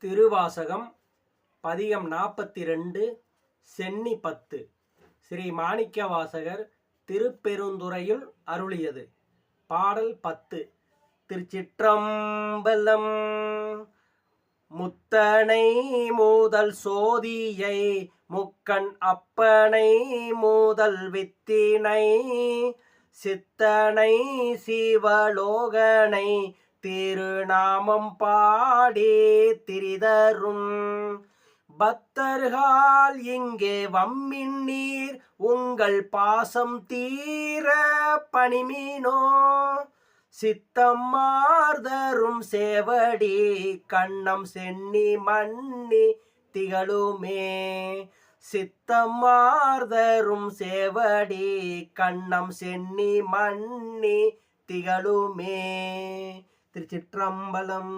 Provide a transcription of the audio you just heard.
திருவாசகம் பதிகம் 42 சென்னி 10 ஸ்ரீ மாணிக்கவாசகர் திருப்பெருந்துறையுள் அருளியது. பாடல் 10. திருச்சிற்றம்பலம். முத்தனை மூதல் சோதியை முக்கண் அப்பனை மூதல் வித்தினை சித்தனை சிவலோகனை திருநாமம் பாடி திரிதரும் பக்தர்கள் இங்கே வம்மின் நீர் உங்கள் பாசம் தீர பணிமீனோ சித்தம் மார்தரும் சேவடி கண்ணம் சென்னி மன்னி திகழுமே. சித்தம் மார்தரும் சேவடி கண்ணம் சென்னி மன்னி திகழுமே. திருச்சிற்றம்பலம்.